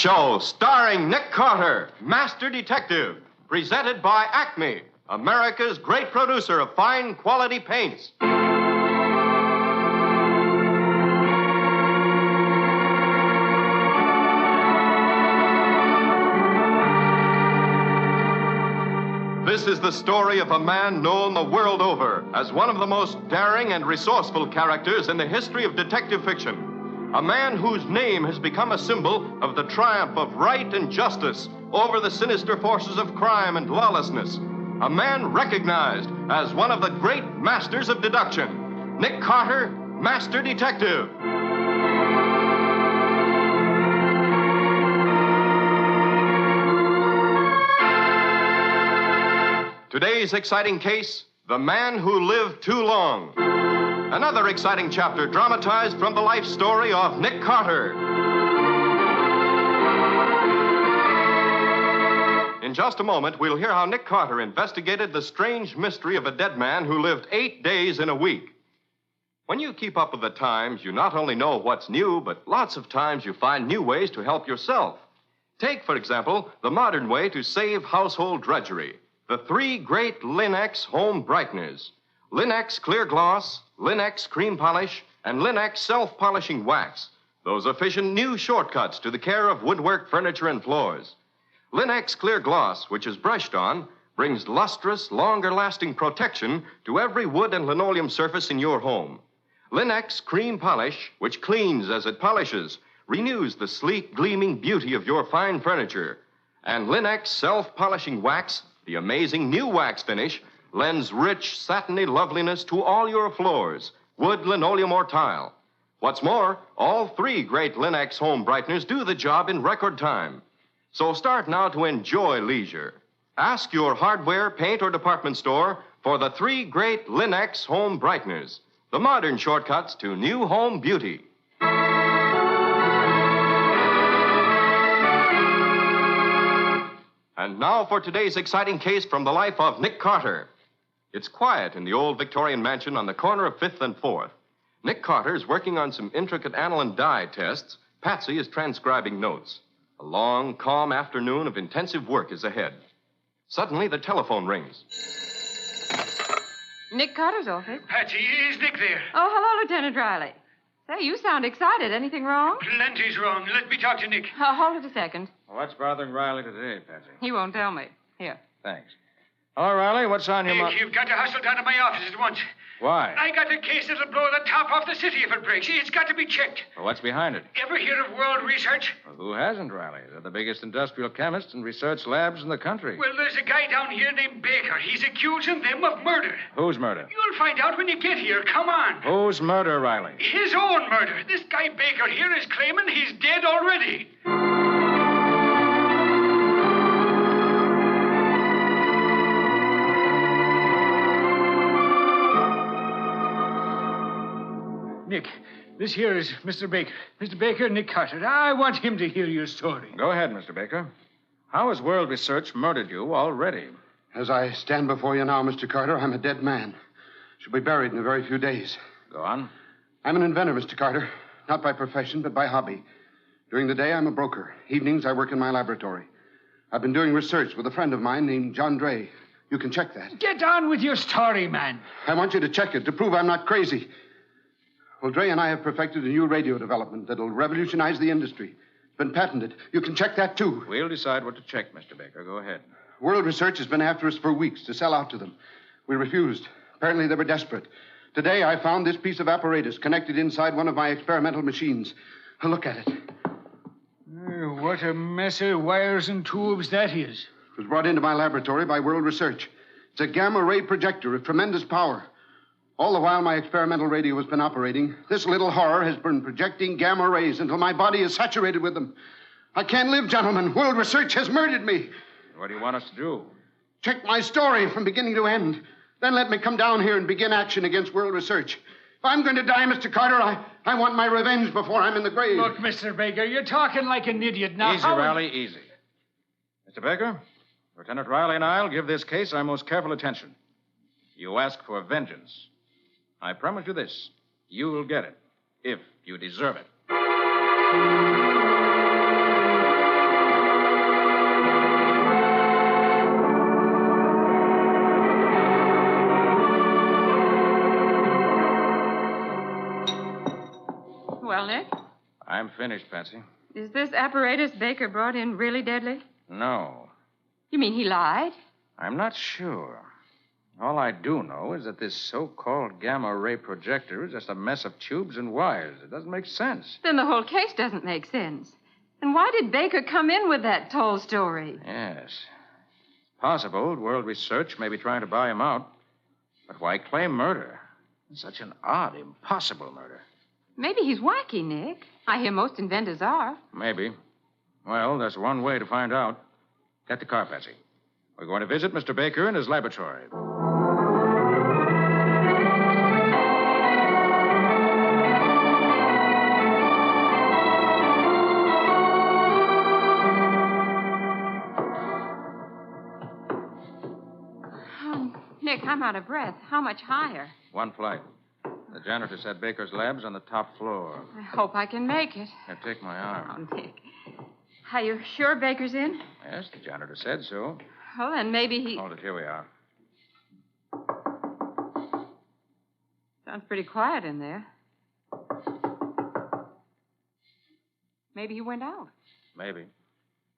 Show, starring Nick Carter, Master Detective. Presented by Acme, America's great producer of fine quality paints. This is the story of a man known the world over as one of the most daring and resourceful characters in the history of detective fiction. A man whose name has become a symbol of the triumph of right and justice over the sinister forces of crime and lawlessness. A man recognized as one of the great masters of deduction. Nick Carter, Master Detective. Today's exciting case, The Man Who Lived Too Long. Another exciting chapter dramatized from the life story of Nick Carter. In just a moment, we'll hear how Nick Carter investigated the strange mystery of a dead man who lived 8 days in a week. When you keep up with the times, you not only know what's new, but lots of times you find new ways to help yourself. Take, for example, the modern way to save household drudgery. The 3 great Linex home brighteners. Linex clear gloss, Linex cream polish, and Linex self-polishing wax. Those efficient new shortcuts to the care of woodwork, furniture, and floors. Linex clear gloss, which is brushed on, brings lustrous, longer-lasting protection to every wood and linoleum surface in your home. Linex cream polish, which cleans as it polishes, renews the sleek, gleaming beauty of your fine furniture. And Linex self-polishing wax, the amazing new wax finish, lends rich, satiny loveliness to all your floors, wood, linoleum, or tile. What's more, all 3 great Linex home brighteners do the job in record time. So start now to enjoy leisure. Ask your hardware, paint, or department store for the 3 great Linex home brighteners, the modern shortcuts to new home beauty. And now for today's exciting case from the life of Nick Carter. It's quiet in the old Victorian mansion on the corner of 5th and 4th. Nick Carter is working on some intricate aniline dye tests. Patsy is transcribing notes. A long, calm afternoon of intensive work is ahead. Suddenly, the telephone rings. Nick Carter's office. Patsy, is Nick there? Oh, hello, Lieutenant Riley. Say, you sound excited. Anything wrong? Plenty's wrong. Let me talk to Nick. Hold it a second. Well, what's bothering Riley today, Patsy? He won't tell me. Here. Thanks. Hello, Riley. What's on your mind? Nick, you've got to hustle down to my office at once. Why? I got a case that'll blow the top off the city if it breaks. It's got to be checked. Well, what's behind it? Ever hear of World Research? Well, who hasn't, Riley? They're the biggest industrial chemists and research labs in the country. Well, there's a guy down here named Baker. He's accusing them of murder. Whose murder? You'll find out when you get here. Come on. Whose murder, Riley? His own murder. This guy Baker here is claiming he's dead already. Nick, this here is Mr. Baker. Mr. Baker, Nick Carter. I want him to hear your story. Go ahead, Mr. Baker. How has World Research murdered you already? As I stand before you now, Mr. Carter, I'm a dead man. Shall be buried in a very few days. Go on. I'm an inventor, Mr. Carter. Not by profession, but by hobby. During the day, I'm a broker. Evenings, I work in my laboratory. I've been doing research with a friend of mine named John Dray. You can check that. Get on with your story, man. I want you to check it to prove I'm not crazy. Well, Dray and I have perfected a new radio development that'll revolutionize the industry. It's been patented. You can check that, too. We'll decide what to check, Mr. Baker. Go ahead. World Research has been after us for weeks to sell out to them. We refused. Apparently, they were desperate. Today, I found this piece of apparatus connected inside one of my experimental machines. Look at it. What a mess of wires and tubes that is. It was brought into my laboratory by World Research. It's a gamma-ray projector of tremendous power. All the while my experimental radio has been operating, this little horror has been projecting gamma rays until my body is saturated with them. I can't live, gentlemen. World Research has murdered me. What do you want us to do? Check my story from beginning to end. Then let me come down here and begin action against World Research. If I'm going to die, Mr. Carter, I want my revenge before I'm in the grave. Look, Mr. Baker, you're talking like an idiot now. Easy, Riley, easy. Mr. Baker, Lieutenant Riley and I'll give this case our most careful attention. You ask for vengeance. I promise you this. You'll get it, if you deserve it. I'm finished, Patsy. Is this apparatus Baker brought in really deadly? No, You mean he lied? I'm not sure. All I do know is that this so-called gamma ray projector is just a mess of tubes and wires. It doesn't make sense. Then the whole case doesn't make sense. And why did Baker come in with that toll story? Yes. It's possible World Research may be trying to buy him out. But why claim murder? It's such an odd, impossible murder. Maybe he's wacky, Nick. I hear most inventors are. Maybe. Well, there's one way to find out. Get the car, Patsy. We're going to visit Mr. Baker in his laboratory. Oh, Nick, I'm out of breath. How much higher? One flight. The janitor said Baker's lab's on the top floor. I hope I can make it. Here, take my arm. Oh, Nick. Are you sure Baker's in? Yes, the janitor said so. Well, then maybe he... Hold it. Here we are. Sounds pretty quiet in there. Maybe he went out. Maybe.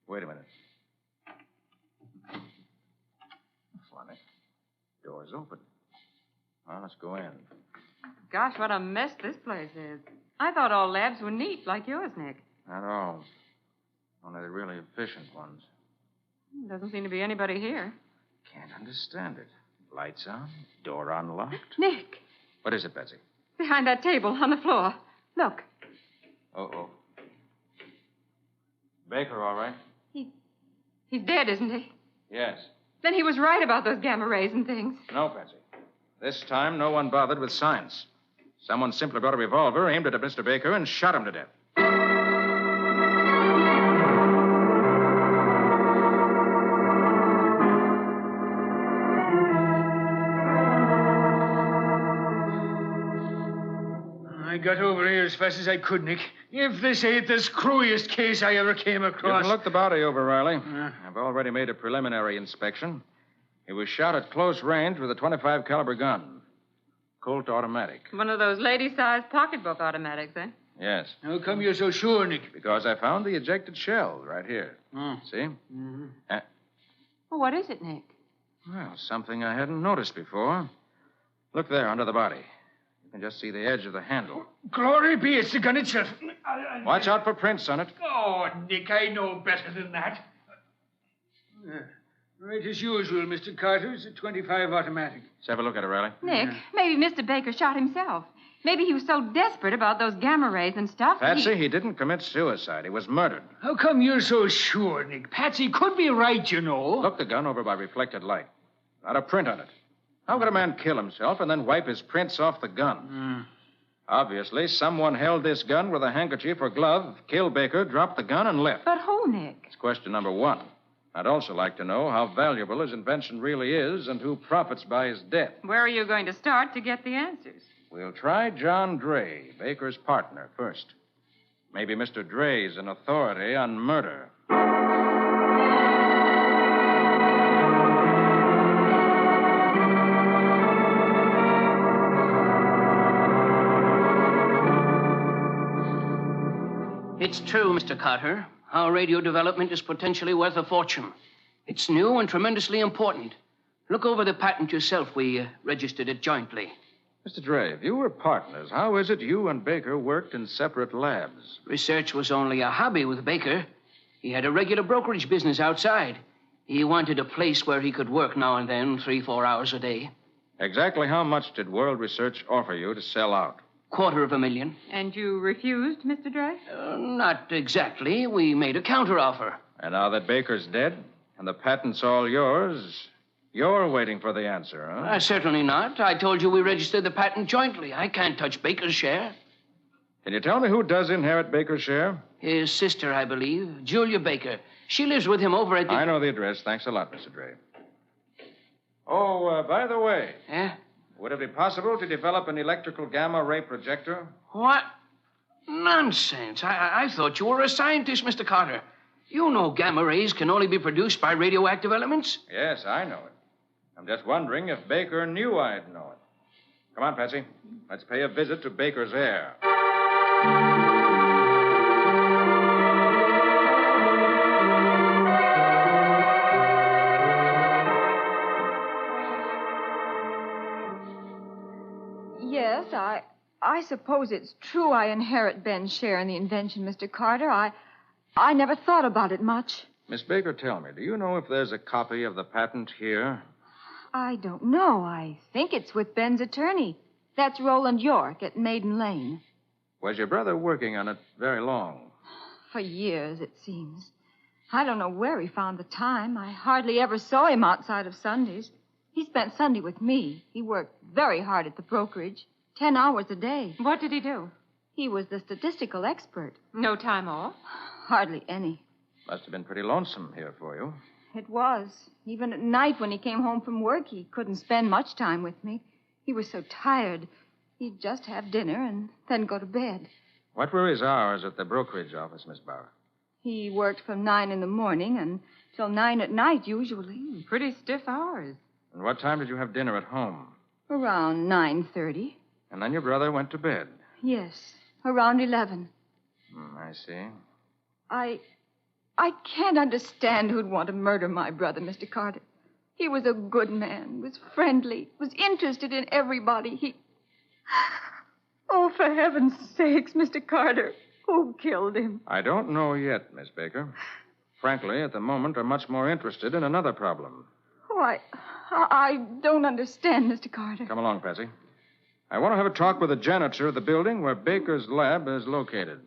Wait a minute. Funny. Door's open. Well, let's go in. Gosh, what a mess this place is. I thought all labs were neat, like yours, Nick. Not all. Only the really efficient ones. Doesn't seem to be anybody here. Can't understand it. Lights on, door unlocked. Nick, What is it, Patsy? behind that table on the floor. Look, Uh-oh. Baker, all right? he's dead, isn't he? Yes. Then he was right about those gamma rays and things. No, Patsy. This time, no one bothered with science. Someone simply brought a revolver, aimed it at Mr. Baker, and shot him to death. I got over here as fast as I could, Nick. If this ain't the screwiest case I ever came You across. can look the body over, Riley. I've already made a preliminary inspection. He was shot at close range with a .25 caliber gun. Colt automatic. One of those lady-sized pocketbook automatics, eh? Yes. How come you're so sure, Nick? Because I found the ejected shell right here. See? Mm-hmm. Well, what is it, Nick? Well, something I hadn't noticed before. Look there, under the body. You can just see the edge of the handle. Glory be, it's the gun itself. Watch out for prints on it. Oh, Nick, I know better than that. Right as usual, Mr. Carter. It's a .25 automatic. Let's have a look at it, Riley. Nick, maybe Mr. Baker shot himself. Maybe he was so desperate about those gamma rays and stuff. Patsy, he didn't commit suicide. He was murdered. How come you're so sure, Nick? Patsy could be right, you know. Look the gun over by reflected light. Not a print on it. How could a man kill himself and then wipe his prints off the gun? Obviously, someone held this gun with a handkerchief or glove, killed Baker, dropped the gun, and left. But who, Nick? It's question number one. I'd also like to know how valuable his invention really is and who profits by his death. Where are you going to start to get the answers? We'll try John Dray, Baker's partner, first. Maybe Mr. Dray's an authority on murder. It's true, Mr. Carter. Our radio development is potentially worth a fortune. It's new and tremendously important. Look over the patent yourself. We registered it jointly. Mr. Dray, if you were partners, how is it you and Baker worked in separate labs? Research was only a hobby with Baker. He had a regular brokerage business outside. He wanted a place where he could work now and then, 3-4 hours a day. Exactly how much did World Research offer you to sell out? $250,000. And you refused, Mr. Dray? Not exactly. We made a counteroffer. And now that Baker's dead and the patent's all yours, you're waiting for the answer, huh? Certainly not. I told you we registered the patent jointly. I can't touch Baker's share. Can you tell me who does inherit Baker's share? His sister, I believe, Julia Baker. She lives with him over at the... I know the address. Thanks a lot, Mr. Dray. Oh, by the way, Eh? would it be possible to develop an electrical gamma ray projector? What? Nonsense. I thought you were a scientist, Mr. Carter. You know gamma rays can only be produced by radioactive elements. Yes, I know it. I'm just wondering if Baker knew I'd know it. Come on, Patsy. Let's pay a visit to Baker's heir. Yes, I suppose it's true I inherit Ben's share in the invention, Mr. Carter. I never thought about it much. Miss Baker, tell me, do you know if there's a copy of the patent here? I don't know. I think it's with Ben's attorney. That's Roland York at Maiden Lane. Was your brother working on it very long? For years, it seems. I don't know where he found the time. I hardly ever saw him outside of Sundays. He spent Sunday with me. He worked very hard at the brokerage, 10 hours a day. What did he do? He was the statistical expert. No time off? Hardly any. Must have been pretty lonesome here for you. It was. Even at night when he came home from work, he couldn't spend much time with me. He was so tired. He'd just have dinner and then go to bed. What were his hours at the brokerage office, Miss Bauer? He worked from 9 in the morning until 9 at night, usually. Pretty stiff hours. And what time did you have dinner at home? Around 9:30. And then your brother went to bed? Yes, around 11. I see. I can't understand who'd want to murder my brother, Mr. Carter. He was a good man, was friendly, was interested in everybody. Oh, for heaven's sakes, Mr. Carter, who killed him? I don't know yet, Miss Baker. Frankly, at the moment, I'm much more interested in another problem. Oh, I don't understand, Mr. Carter. Come along, Patsy. I want to have a talk with the janitor of the building where Baker's lab is located.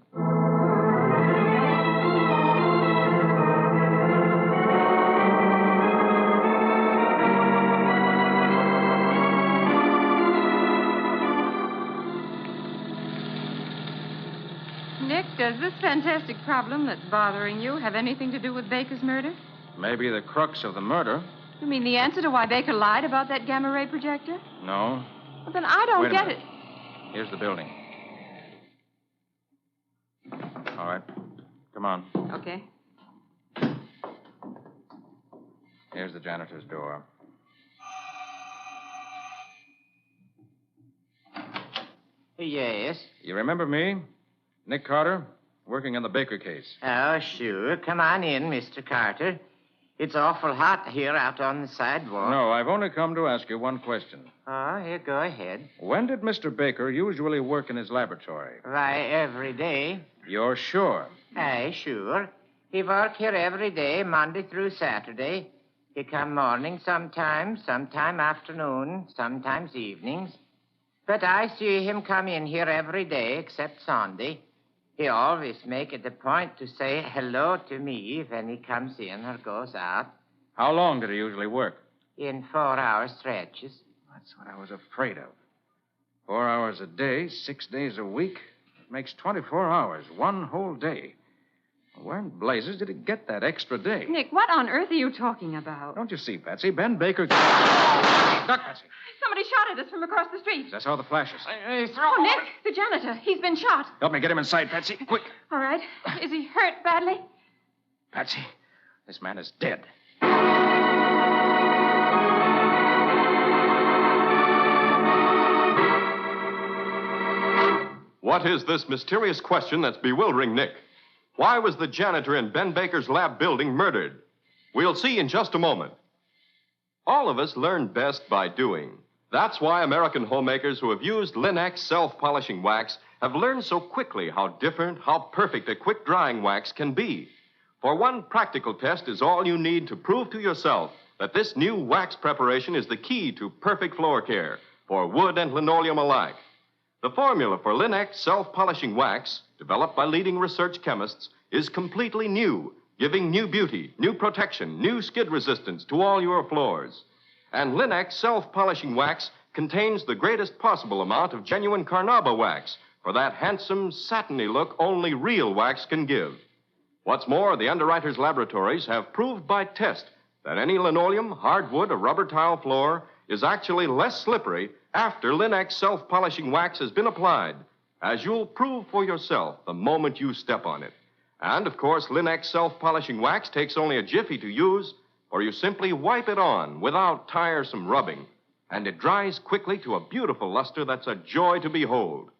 Nick, does this fantastic problem that's bothering you have anything to do with Baker's murder? Maybe the crux of the murder. You mean the answer to why Baker lied about that gamma ray projector? No. Well, then I don't Wait a get minute. it. Here's the building. All right. Come on. Okay. Here's the janitor's door. Yes. You remember me? Nick Carter, working on the Baker case. Oh, sure. Come on in, Mr. Carter. It's awful hot here out on the sidewalk. No, I've only come to ask you one question. Oh, here, go ahead. When did Mr. Baker usually work in his laboratory? Why, every day. You're sure? Aye, sure. He work here every day, Monday through Saturday. He come morning sometimes, sometime afternoon, sometimes evenings. But I see him come in here every day except Sunday. He always make it a point to say hello to me when he comes in or goes out. How long did he usually work? In 4-hour stretches. That's what I was afraid of. 4 hours a day, 6 days a week. It makes 24 hours, one whole day. Where in blazes did he get that extra day? Nick, what on earth are you talking about? Don't you see, Patsy? Ben Baker... Duck, Patsy. Somebody shot at us from across the street. I saw the flashes. Oh, Nick, the janitor. He's been shot. Help me get him inside, Patsy. Quick. All right. Is he hurt badly? Patsy, this man is dead. What is this mysterious question that's bewildering Nick? Why was the janitor in Ben Baker's lab building murdered? We'll see in just a moment. All of us learn best by doing. That's why American homemakers who have used Linex self-polishing wax have learned so quickly how different, how perfect a quick-drying wax can be. For one practical test is all you need to prove to yourself that this new wax preparation is the key to perfect floor care for wood and linoleum alike. The formula for Linex self-polishing wax, developed by leading research chemists, is completely new, giving new beauty, new protection, new skid resistance to all your floors. And Linex self-polishing wax contains the greatest possible amount of genuine carnauba wax for that handsome, satiny look only real wax can give. What's more, the underwriters' laboratories have proved by test that any linoleum, hardwood, or rubber tile floor is actually less slippery after Linex self-polishing wax has been applied, as you'll prove for yourself the moment you step on it. And, of course, Linex self-polishing wax takes only a jiffy to use, or you simply wipe it on without tiresome rubbing, and it dries quickly to a beautiful luster that's a joy to behold.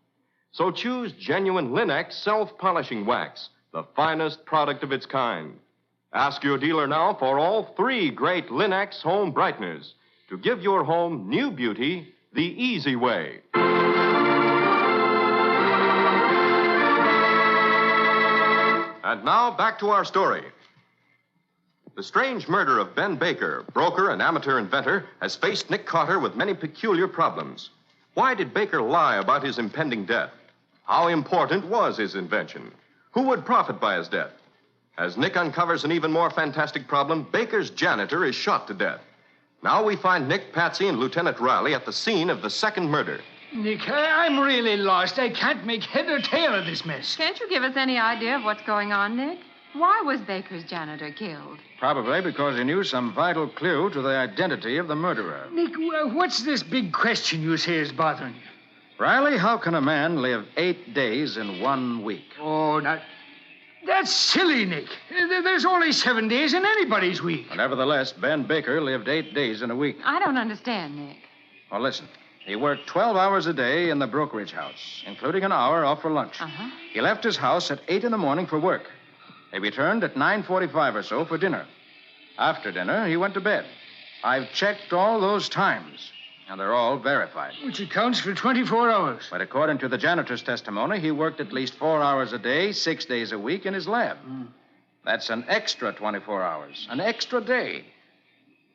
So choose genuine Linex self-polishing wax, the finest product of its kind. Ask your dealer now for all 3 great Linex home brighteners to give your home new beauty the easy way. And now, back to our story. The strange murder of Ben Baker, broker and amateur inventor, has faced Nick Carter with many peculiar problems. Why did Baker lie about his impending death? How important was his invention? Who would profit by his death? As Nick uncovers an even more fantastic problem, Baker's janitor is shot to death. Now we find Nick, Patsy, and Lieutenant Riley at the scene of the second murder. Nick, I'm really lost. I can't make head or tail of this mess. Can't you give us any idea of what's going on, Nick? Why was Baker's janitor killed? Probably because he knew some vital clue to the identity of the murderer. Nick, what's this big question you say is bothering you? Riley, how can a man live 8 days in 1 week? Oh, now, that's silly, Nick. There's only 7 days in anybody's week. Nevertheless, Ben Baker lived 8 days in a week. I don't understand, Nick. Well, listen. He worked 12 hours a day in the brokerage house, including an hour off for lunch. Uh-huh. He left his house at 8 in the morning for work. He returned at 9:45 or so for dinner. After dinner, he went to bed. I've checked all those times, and they're all verified. Which accounts for 24 hours. But according to the janitor's testimony, he worked at least 4 hours a day, 6 days a week in his lab. That's an extra 24 hours, an extra day.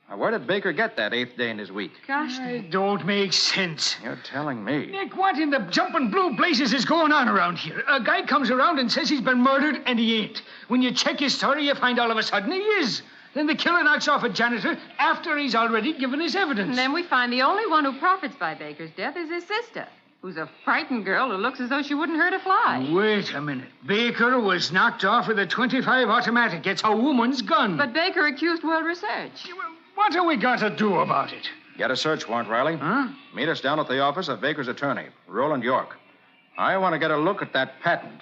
Now, where did Baker get that 8th day in his week? Gosh, It don't make sense. You're telling me. Nick, what in the jumping blue blazes is going on around here? A guy comes around and says he's been murdered, and he ain't. When you check his story, you find all of a sudden he is. Then the killer knocks off a janitor after he's already given his evidence. and then we find the only one who profits by Baker's death is his sister, who's a frightened girl who looks as though she wouldn't hurt a fly. Wait a minute. Baker was knocked off with a .25 automatic. It's a woman's gun. But Baker accused World Research. What have we got to do about it? Get a search warrant, Riley. Huh? Meet us down at the office of Baker's attorney, Roland York. I want to get a look at that patent.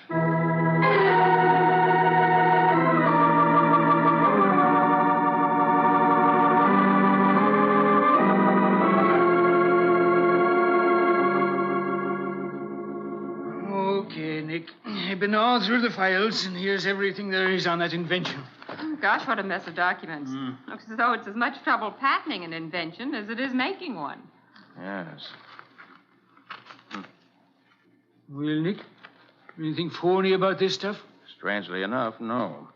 Okay, Nick. I've been all through the files, and here's everything there is on that invention. Oh, gosh, what a mess of documents. Looks as though it's as much trouble patenting an invention as it is making one. Yes. Well, Nick, anything phony about this stuff? Strangely enough, no.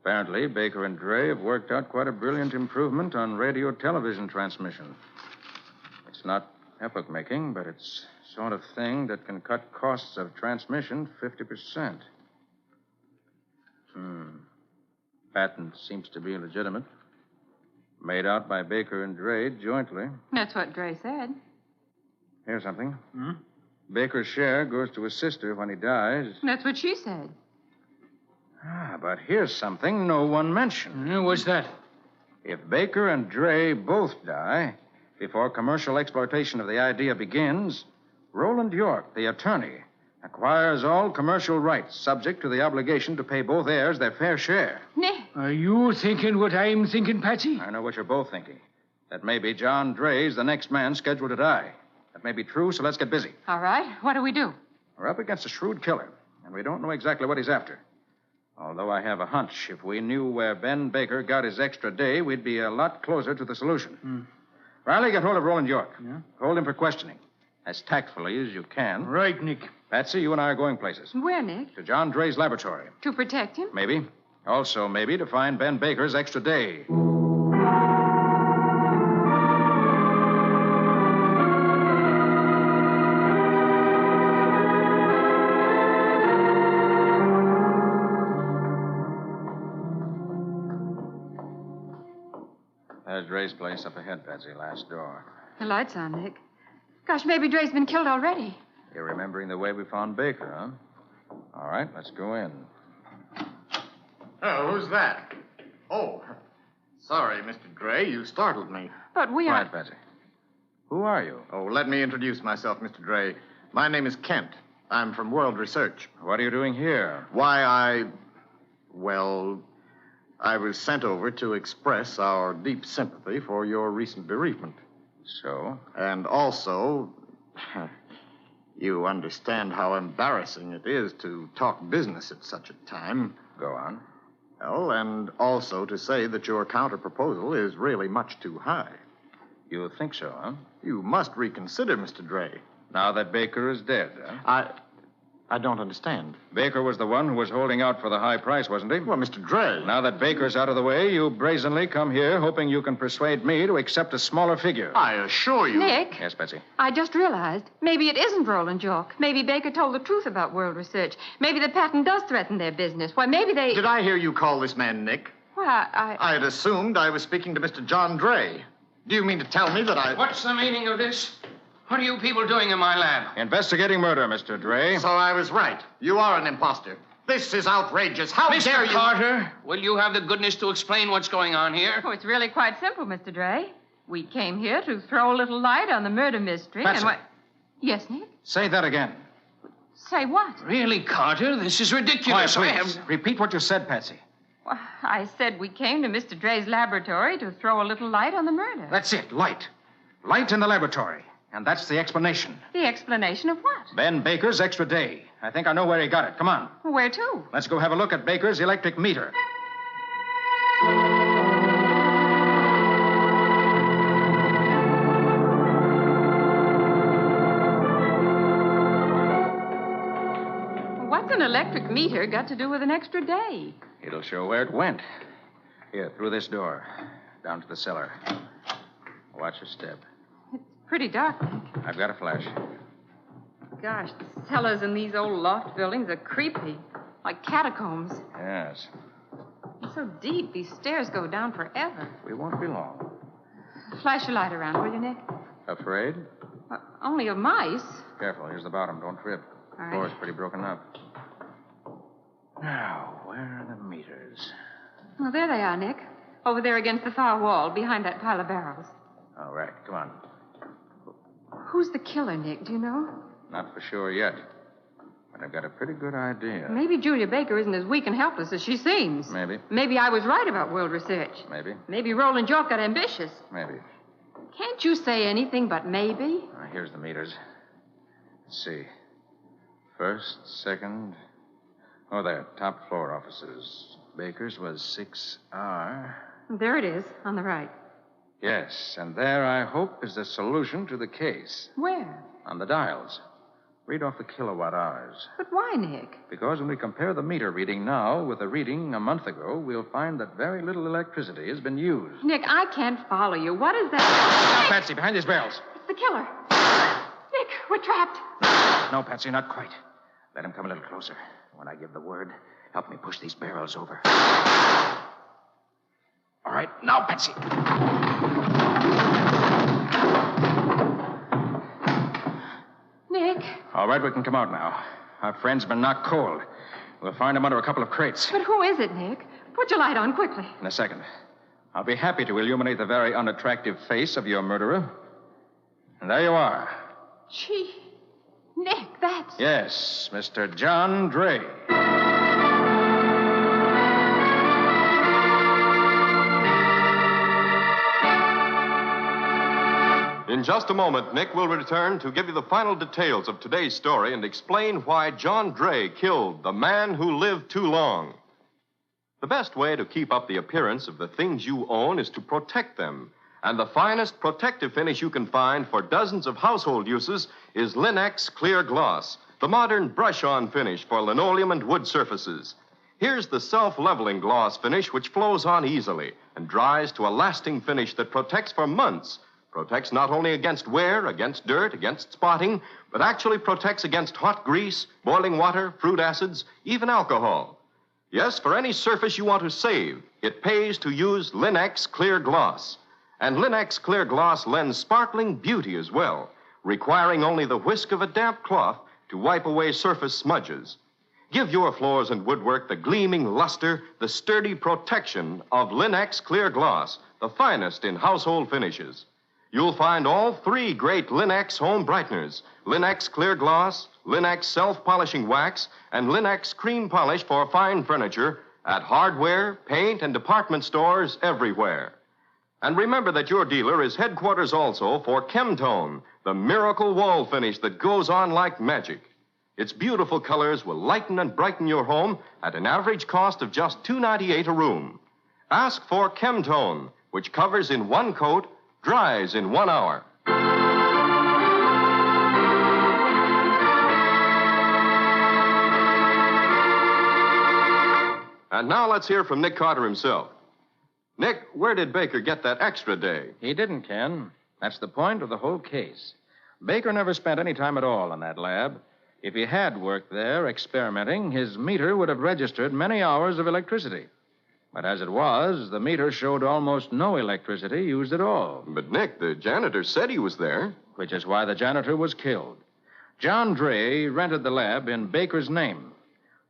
Apparently, Baker and Dre have worked out quite a brilliant improvement on radio television transmission. It's not epoch-making, but it's the sort of thing that can cut costs of transmission 50%. Patent seems to be legitimate. Made out by Baker and Dre jointly. That's what Dre said. Here's something. Baker's share goes to his sister when he dies. That's what she said. But here's something no one mentioned. What's that? If Baker and Dre both die before commercial exploitation of the idea begins, Roland York, the attorney, acquires all commercial rights subject to the obligation to pay both heirs their fair share. Nick. Are you thinking what I'm thinking, Patsy? I know what you're both thinking. That maybe John Dre's the next man scheduled to die. That may be true, so let's get busy. All right. What do we do? We're up against a shrewd killer, and we don't know exactly what he's after. Although I have a hunch if we knew where Ben Baker got his extra day, we'd be a lot closer to the solution. Riley, get hold of Roland York. Yeah? Hold him for questioning, as tactfully as you can. Right, Nick. Patsy, you and I are going places. Where, Nick? To John Dre's laboratory. To protect him? Maybe. Also, maybe to find Ben Baker's extra day. There's Dre's place up ahead, Patsy. Last door. The light's on, Nick. Gosh, maybe Dre's been killed already. You're remembering the way we found Baker, huh? All right, let's go in. Oh, who's that? Oh, sorry, Mr. Gray. You startled me. But we are... Quiet, Patsy. Who are you? Oh, let me introduce myself, Mr. Gray. My name is Kent. I'm from World Research. What are you doing here? Well, I was sent over to express our deep sympathy for your recent bereavement. So? And also, you understand how embarrassing it is to talk business at such a time. Go on. Well, and also to say that your counter-proposal is really much too high. You think so, huh? You must reconsider, Mr. Dre. Now that Baker is dead, huh? I don't understand. Baker was the one who was holding out for the high price, wasn't he? Well, Mr. Dre. Now that Baker's out of the way, you brazenly come here hoping you can persuade me to accept a smaller figure. I assure you. Nick, Yes, Patsy. I just realized maybe it isn't Roland York. Maybe Baker told the truth about World Research. Maybe the patent does threaten their business. Why, maybe they... Did I hear you call this man Nick? Well, I had assumed I was speaking to Mr. John Dre. Do you mean to tell me that I... What's the meaning of this? What are you people doing in my lab? Investigating murder, Mr. Dre. So I was right. You are an imposter. This is outrageous. How dare Mr. you... Carter, will you have the goodness to explain what's going on here? Oh, it's really quite simple, Mr. Dre. We came here to throw a little light on the murder mystery. Patsy. And what... Yes, Nick? Say that again. Say what? Really, Carter? This is ridiculous. Quiet, please. Repeat what you said, Patsy. Well, I said we came to Mr. Dre's laboratory to throw a little light on the murder. That's it, light. Light in the laboratory. And that's the explanation. The explanation of what? Ben Baker's extra day. I think I know where he got it. Come on. Where to? Let's go have a look at Baker's electric meter. What's an electric meter got to do with an extra day? It'll show where it went. Here, through this door. Down to the cellar. Watch your step. Pretty dark. I've got a flash. Gosh, the cellars in these old loft buildings are creepy. Like catacombs. Yes. They're so deep, these stairs go down forever. We won't be long. Flash your light around, will you, Nick? Afraid? Only of mice. Careful, here's the bottom. Don't trip. All The right. floor's pretty broken up. Now, where are the meters? Oh, there they are, Nick. Over there against the far wall, behind that pile of barrels. All right, come on. Who's the killer, Nick? Do you know? Not for sure yet. But I've got a pretty good idea. Maybe Julia Baker isn't as weak and helpless as she seems. Maybe. Maybe I was right about World Research. Maybe. Maybe Roland York got ambitious. Maybe. Can't you say anything but maybe? Here's the meters. Let's see. First, second. Oh, there. Top floor offices. Baker's was 6R. There it is, on the right. Yes, and there, I hope, is the solution to the case. Where? On the dials. Read off the kilowatt hours. But why, Nick? Because when we compare the meter reading now with the reading a month ago, we'll find that very little electricity has been used. Nick, I can't follow you. What is that? Now, Patsy, behind these barrels. It's the killer. Nick, we're trapped. No, Patsy, not quite. Let him come a little closer. When I give the word, help me push these barrels over. All right, now, Patsy. Nick. All right, we can come out now. Our friend's been knocked cold. We'll find him under a couple of crates. But who is it, Nick? Put your light on quickly. In a second. I'll be happy to illuminate the very unattractive face of your murderer. And there you are. Gee, Nick, that's... Yes, Mr. John Dre. In just a moment, Nick will return to give you the final details of today's story and explain why John Dre killed the man who lived too long. The best way to keep up the appearance of the things you own is to protect them. And the finest protective finish you can find for dozens of household uses is Linex Clear Gloss, the modern brush-on finish for linoleum and wood surfaces. Here's the self-leveling gloss finish which flows on easily and dries to a lasting finish that protects for months. Protects not only against wear, against dirt, against spotting, but actually protects against hot grease, boiling water, fruit acids, even alcohol. Yes, for any surface you want to save, it pays to use Linex Clear Gloss. And Linex Clear Gloss lends sparkling beauty as well, requiring only the whisk of a damp cloth to wipe away surface smudges. Give your floors and woodwork the gleaming luster, the sturdy protection of Linex Clear Gloss, the finest in household finishes. You'll find all three great Linex home brighteners, Linex Clear Gloss, Linex Self-Polishing Wax, and Linex Cream Polish for fine furniture at hardware, paint, and department stores everywhere. And remember that your dealer is headquarters also for Chemtone, the miracle wall finish that goes on like magic. Its beautiful colors will lighten and brighten your home at an average cost of just $2.98 a room. Ask for Chemtone, which covers in one coat, dries in 1 hour. And now let's hear from Nick Carter himself. Nick, where did Baker get that extra day? He didn't, Ken. That's the point of the whole case. Baker never spent any time at all in that lab. If he had worked there experimenting, his meter would have registered many hours of electricity. But as it was, the meter showed almost no electricity used at all. But, Nick, the janitor said he was there. Which is why the janitor was killed. John Dray rented the lab in Baker's name.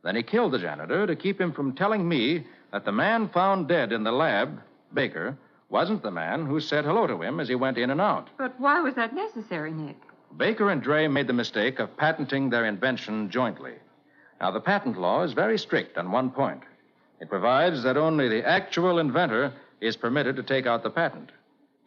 Then he killed the janitor to keep him from telling me that the man found dead in the lab, Baker, wasn't the man who said hello to him as he went in and out. But why was that necessary, Nick? Baker and Dray made the mistake of patenting their invention jointly. Now, the patent law is very strict on one point. It provides that only the actual inventor is permitted to take out the patent.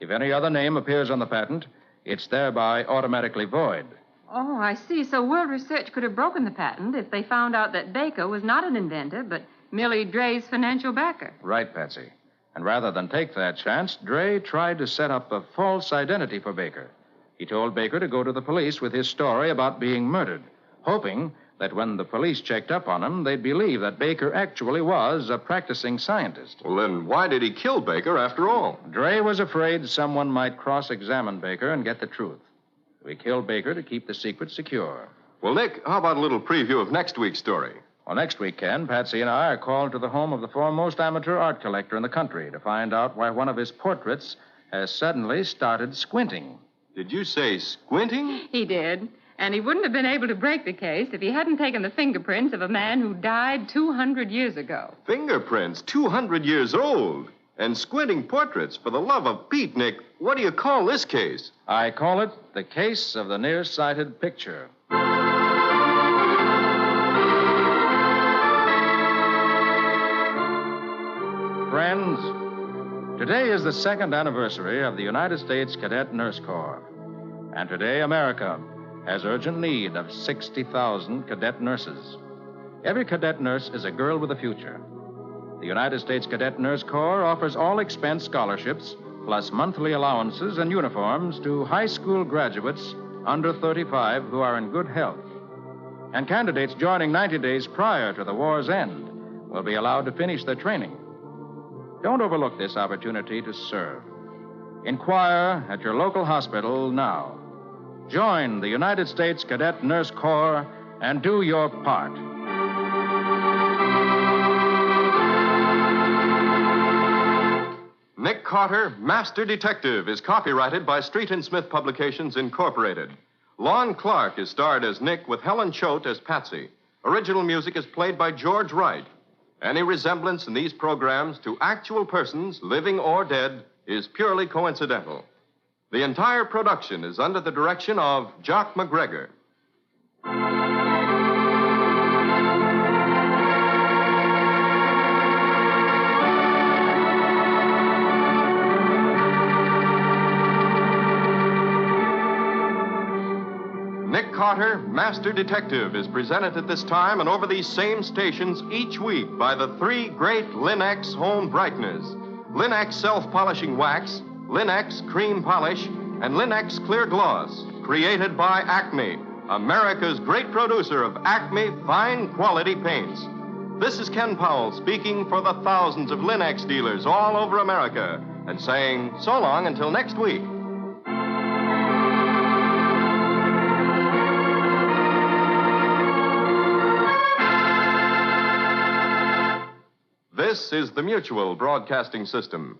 If any other name appears on the patent, it's thereby automatically void. Oh, I see. So World Research could have broken the patent if they found out that Baker was not an inventor, but merely Dray's financial backer. Right, Patsy. And rather than take that chance, Dray tried to set up a false identity for Baker. He told Baker to go to the police with his story about being murdered, hoping that when the police checked up on him, they'd believe that Baker actually was a practicing scientist. Well, then why did he kill Baker after all? Dray was afraid someone might cross-examine Baker and get the truth. We killed Baker to keep the secret secure. Well, Nick, how about a little preview of next week's story? Well, next week, Ken, Patsy and I are called to the home of the foremost amateur art collector in the country to find out why one of his portraits has suddenly started squinting. Did you say squinting? He did. And he wouldn't have been able to break the case if he hadn't taken the fingerprints of a man who died 200 years ago. Fingerprints? 200 years old? And squinting portraits? For the love of Pete, Nick, what do you call this case? I call it the case of the nearsighted picture. Friends, today is the second anniversary of the United States Cadet Nurse Corps. And today, America has urgent need of 60,000 cadet nurses. Every cadet nurse is a girl with a future. The United States Cadet Nurse Corps offers all-expense scholarships, plus monthly allowances and uniforms to high school graduates under 35 who are in good health. And candidates joining 90 days prior to the war's end will be allowed to finish their training. Don't overlook this opportunity to serve. Inquire at your local hospital now. Join the United States Cadet Nurse Corps and do your part. Nick Carter, Master Detective, is copyrighted by Street and Smith Publications, Incorporated. Lon Clark is starred as Nick with Helen Choate as Patsy. Original music is played by George Wright. Any resemblance in these programs to actual persons, living or dead, is purely coincidental. The entire production is under the direction of Jock McGregor. Nick Carter, Master Detective, is presented at this time and over these same stations each week by the three great Linex home brighteners: Linex self-polishing wax, Linex cream polish, and Linex clear gloss, created by Acme, America's great producer of Acme fine quality paints. This is Ken Powell speaking for the thousands of Linex dealers all over America and saying so long until next week. This is the Mutual Broadcasting System.